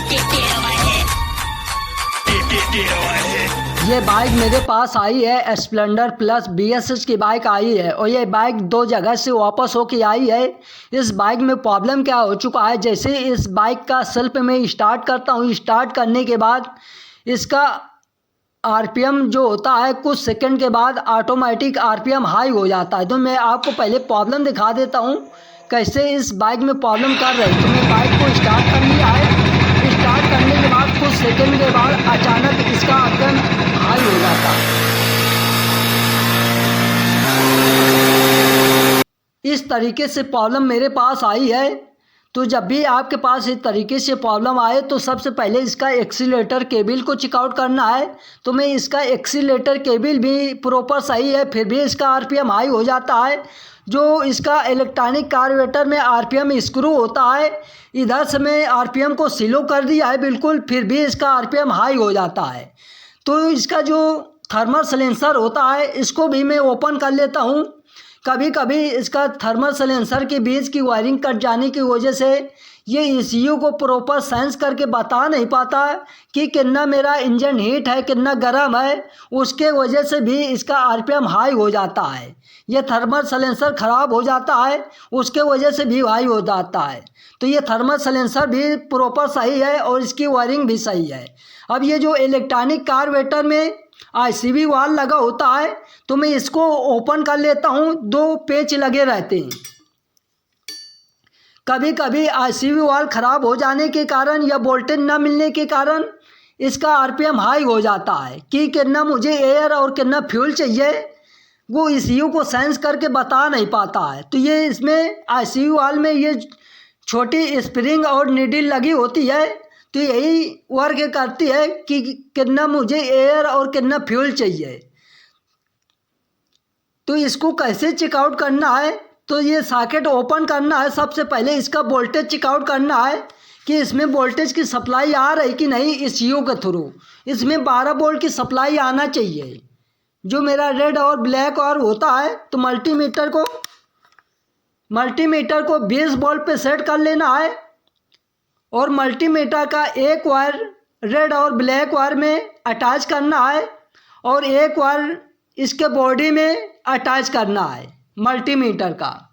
ये बाइक मेरे पास आई है स्प्लेंडर प्लस BSS की बाइक आई है और ये बाइक 2 जगह से वापस होके आई है। इस बाइक में प्रॉब्लम क्या हो चुका है, जैसे इस बाइक का सेल्फ में स्टार्ट करता हूँ, स्टार्ट करने के बाद इसका RPM जो होता है कुछ सेकंड के बाद ऑटोमेटिक RPM हाई हो जाता है। तो मैं आपको पहले प्रॉब्लम दिखा देता हूँ कैसे इस बाइक में प्रॉब्लम कर रही है। तो मैं बाइक को स्टार्ट कर लिया है, स्टार्ट करने के बाद कुछ सेकंड के बाद अचानक इसका RPM हाई हो जाता है। इस तरीके से प्रॉब्लम मेरे पास आई है। तो जब भी आपके पास इस तरीके से प्रॉब्लम आए तो सबसे पहले इसका एक्सीलेटर केबल को चेकआउट करना है। तो मैं इसका एक्सीलेटर केबल भी प्रॉपर सही है, फिर भी इसका RPM हाई हो जाता है। जो इसका इलेक्ट्रॉनिक कार्बोरेटर में RPM स्क्रू होता है, इधर से मैं RPM को स्लो कर दिया है बिल्कुल, फिर भी इसका RPM हाई हो जाता है। तो इसका जो थर्मल सिलेंसर होता है इसको भी मैं ओपन कर लेता हूँ। कभी कभी इसका थर्मल सिलेंसर के बीच की वायरिंग कट जाने की वजह से ये ECU को प्रॉपर सेंस करके बता नहीं पाता कि कितना मेरा इंजन हीट है, कितना गर्म है, उसके वजह से भी इसका RPM हाई हो जाता है। ये थर्मल सिलेंसर ख़राब हो जाता है, उसके वजह से भी हाई हो जाता है। तो ये थर्मल सिलेंसर भी प्रॉपर सही है और इसकी वायरिंग भी सही है। अब ये जो इलेक्ट्रॉनिक कार्बोरेटर में ICV वाल लगा होता है तो मैं इसको ओपन कर लेता हूँ। 2 पेच लगे रहते हैं। कभी कभी ICV वाल ख़राब हो जाने के कारण या वोल्टेज न मिलने के कारण इसका RPM हाई हो जाता है कि कितना मुझे एयर और कितना फ्यूल चाहिए, वो ECU को सेंस करके बता नहीं पाता है। तो ये इसमें ICV वाल में ये छोटी स्प्रिंग और नीडल लगी होती है, तो यही वर्क करती है कि कितना मुझे एयर और कितना फ्यूल चाहिए। तो इसको कैसे चेकआउट करना है, तो ये सॉकेट ओपन करना है। सबसे पहले इसका वोल्टेज चेकआउट करना है कि इसमें वोल्टेज की सप्लाई आ रही कि नहीं। ECU के थ्रू इसमें 12 वोल्ट की सप्लाई आना चाहिए, जो मेरा रेड और ब्लैक और होता है। तो मल्टीमीटर को 20 वोल्ट पे सेट कर लेना है और मल्टीमीटर का एक वायर रेड और ब्लैक वायर में अटैच करना है और एक वायर इसके बॉडी में अटैच करना है मल्टीमीटर का,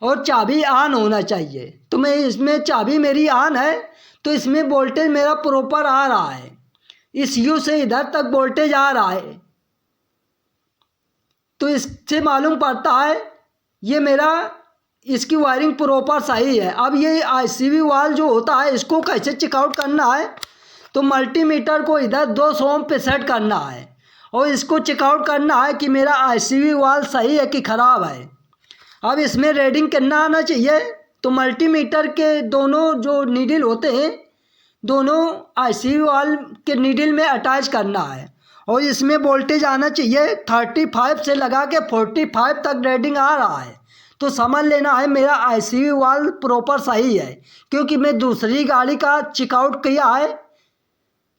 और चाबी ऑन होना चाहिए। तो मैं इसमें चाबी मेरी ऑन है, तो इसमें वोल्टेज मेरा प्रॉपर आ रहा है। ECU से इधर तक वोल्टेज आ रहा है, तो इससे मालूम पड़ता है ये मेरा इसकी वायरिंग प्रॉपर सही है। अब ये ICV वाल जो होता है इसको कैसे चेकआउट करना है, तो मल्टीमीटर को इधर 200 ओम पे सेट करना है और इसको चेकआउट करना है कि मेरा ICV वाल सही है कि ख़राब है। अब इसमें रीडिंग कितना आना चाहिए, तो मल्टीमीटर के दोनों जो नीडल होते हैं दोनों ICV वाल के नीडल में अटैच करना है और इसमें वोल्टेज आना चाहिए 35 से लगा के 45 तक रीडिंग आ रहा है। तो समझ लेना है मेरा ICV वाल प्रॉपर सही है, क्योंकि मैं दूसरी गाड़ी का चेकआउट किया है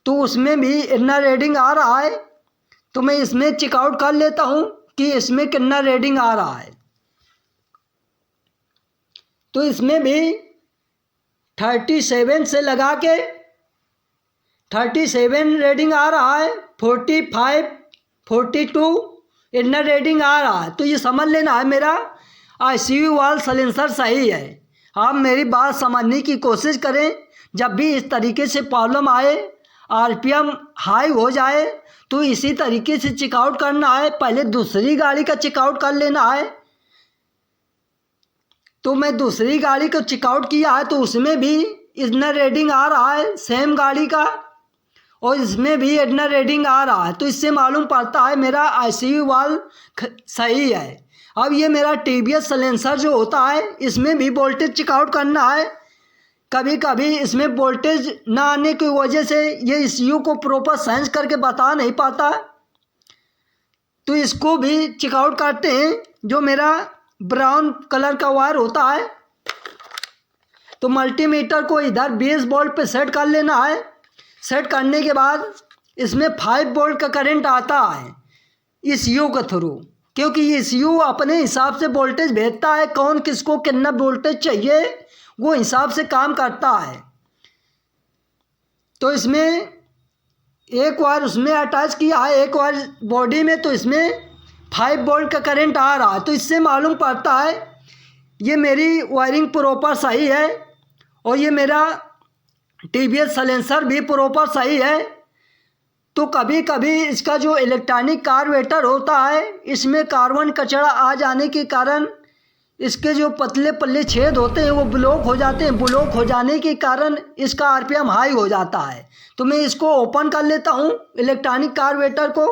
तो उसमें भी इतना रीडिंग आ रहा है। तो मैं इसमें चेकआउट कर लेता हूँ कि इसमें कितना रीडिंग आ रहा है। तो इसमें भी 37 से लगा के 37 रीडिंग आ रहा है, 45 42 इतना रीडिंग आ रहा है। तो ये समझ लेना है मेरा ICV वाल सिलेंसर सही है। आप मेरी बात समझने की कोशिश करें। जब भी इस तरीके से प्रॉब्लम आए, RPM हाई हो जाए, तो इसी तरीके से चेकआउट करना है। पहले दूसरी गाड़ी का चेकआउट कर लेना है। तो मैं दूसरी गाड़ी को चेकआउट किया है तो उसमें भी इतना रीडिंग आ रहा है सेम गाड़ी का, और इसमें भी इतना रीडिंग आ रहा है। तो इससे मालूम पड़ता है मेरा ICV वाल सही है। अब ये मेरा TVS सिलेंसर जो होता है इसमें भी वोल्टेज चेकआउट करना है। कभी कभी इसमें वोल्टेज ना आने की वजह से ये ECU को प्रॉपर सेंस करके बता नहीं पाता, तो इसको भी चेकआउट करते हैं। जो मेरा ब्राउन कलर का वायर होता है, तो मल्टीमीटर को इधर 20 वोल्ट पे सेट कर लेना है। सेट करने के बाद इसमें 5 वोल्ट का करंट आता है ECU के थ्रू, क्योंकि ECU अपने हिसाब से वोल्टेज भेजता है। कौन किसको कितना वोल्टेज चाहिए वो हिसाब से काम करता है। तो इसमें एक वायर उसमें अटैच किया है, एक वायर बॉडी में, तो इसमें 5 वोल्ट का करंट आ रहा है। तो इससे मालूम पड़ता है ये मेरी वायरिंग प्रॉपर सही है और ये मेरा TVS साइलेंसर भी प्रॉपर सही है। तो कभी कभी इसका जो इलेक्ट्रॉनिक कार्बोरेटर होता है इसमें कार्बन कचरा आ जाने के कारण इसके जो पतले पल्ले छेद होते हैं वो ब्लॉक हो जाते हैं। ब्लॉक हो जाने के कारण इसका RPM हाई हो जाता है। तो मैं इसको ओपन कर लेता हूँ इलेक्ट्रॉनिक कार्बोरेटर को।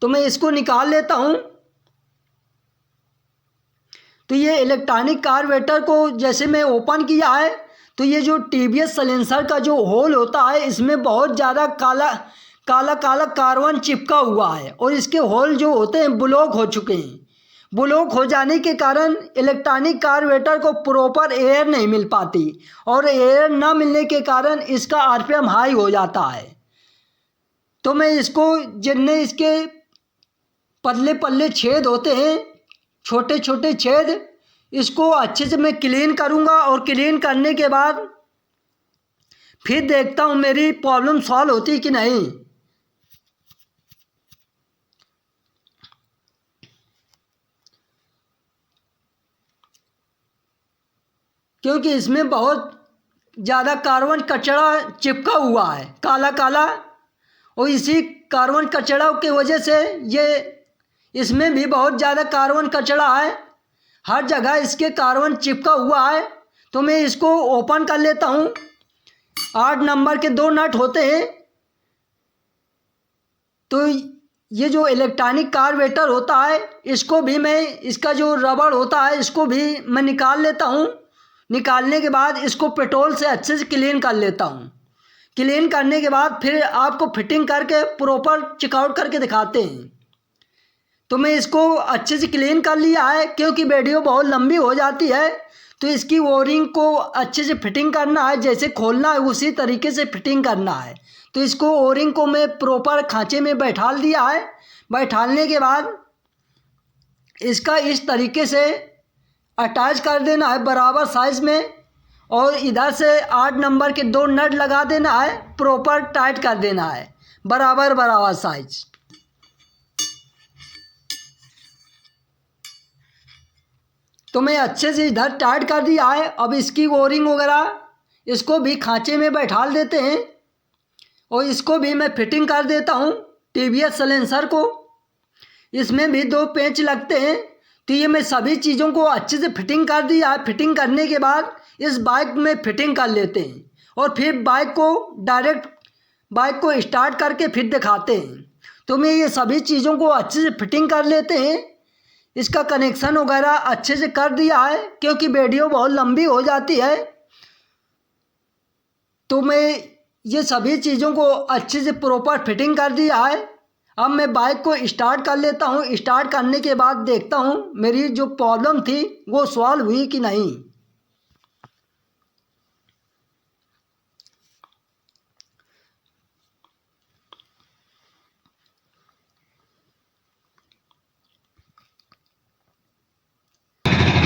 तो मैं इसको निकाल लेता हूँ। तो ये इलेक्ट्रॉनिक कार्बोरेटर को जैसे मैं ओपन किया है तो ये जो TVS साइलेंसर का जो होल होता है इसमें बहुत ज़्यादा काला काला काला कार्बन चिपका हुआ है और इसके होल जो होते हैं ब्लॉक हो चुके हैं। ब्लॉक हो जाने के कारण इलेक्ट्रॉनिक कार्बोरेटर को प्रॉपर एयर नहीं मिल पाती और एयर ना मिलने के कारण इसका RPM हाई हो जाता है। तो मैं इसको जितने इसके पतले पल्ले छेद होते हैं, छोटे छोटे छेद, इसको अच्छे से मैं क्लीन करूँगा और क्लीन करने के बाद फिर देखता हूँ मेरी प्रॉब्लम सॉल्व होती कि नहीं। क्योंकि इसमें बहुत ज़्यादा कार्बन कचरा चिपका हुआ है, काला काला, और इसी कार्बन कचरा की वजह से ये इसमें भी बहुत ज़्यादा कार्बन कचरा है, हर जगह इसके कार्बन चिपका हुआ है। तो मैं इसको ओपन कर लेता हूँ। 8 नंबर के 2 नट होते हैं। तो ये जो इलेक्ट्रॉनिक कार्बोरेटर होता है इसको भी मैं, इसका जो रबड़ होता है इसको भी मैं निकाल लेता हूँ। निकालने के बाद इसको पेट्रोल से अच्छे से क्लीन कर लेता हूँ। क्लीन करने के बाद फिर आपको फिटिंग करके प्रॉपर चेकआउट करके दिखाते हैं। तो मैं इसको अच्छे से क्लीन कर लिया है। क्योंकि वीडियो बहुत लंबी हो जाती है तो इसकी वायरिंग को अच्छे से फिटिंग करना है, जैसे खोलना है उसी तरीके से फिटिंग करना है। तो इसको वायरिंग को मैं प्रॉपर खांचे में बैठाल दिया है। बैठालने के बाद इसका इस तरीके से अटैच कर देना है बराबर साइज में और इधर से 8 नंबर के 2 नट लगा देना है, प्रॉपर टाइट कर देना है बराबर बराबर साइज। तो मैं अच्छे से इधर टाइट कर दिया है। अब इसकी वायरिंग वगैरह इसको भी खांचे में बैठाल देते हैं और इसको भी मैं फिटिंग कर देता हूँ TVS साइलेंसर को। इसमें भी 2 पेंच लगते हैं। तो ये मैं सभी चीज़ों को अच्छे से फिटिंग कर दिया है। फिटिंग करने के बाद इस बाइक में फिटिंग कर लेते हैं और फिर बाइक को स्टार्ट करके फिर दिखाते हैं। तो मैं ये सभी चीज़ों को अच्छे से फिटिंग कर लेते हैं। इसका कनेक्शन वगैरह अच्छे से कर दिया है क्योंकि वीडियो बहुत लंबी हो जाती है। तो मैं ये सभी चीज़ों को अच्छे से प्रॉपर फिटिंग कर दिया है। अब मैं बाइक को स्टार्ट कर लेता हूँ। स्टार्ट करने के बाद देखता हूँ मेरी जो प्रॉब्लम थी वो सॉल्व हुई कि नहीं।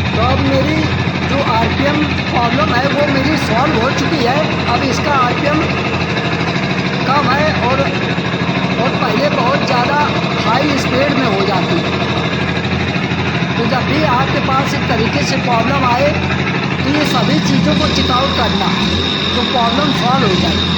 तो अब मेरी जो RPM प्रॉब्लम है वो मेरी सॉल्व हो चुकी है। अब इसका RPM कम है और पहले बहुत ज़्यादा हाई स्पीड में हो जाती है। तो जब भी आपके पास इस तरीके से प्रॉब्लम आए तो ये सभी चीज़ों को चेकआउट करना तो प्रॉब्लम सॉल्व हो जाएगी।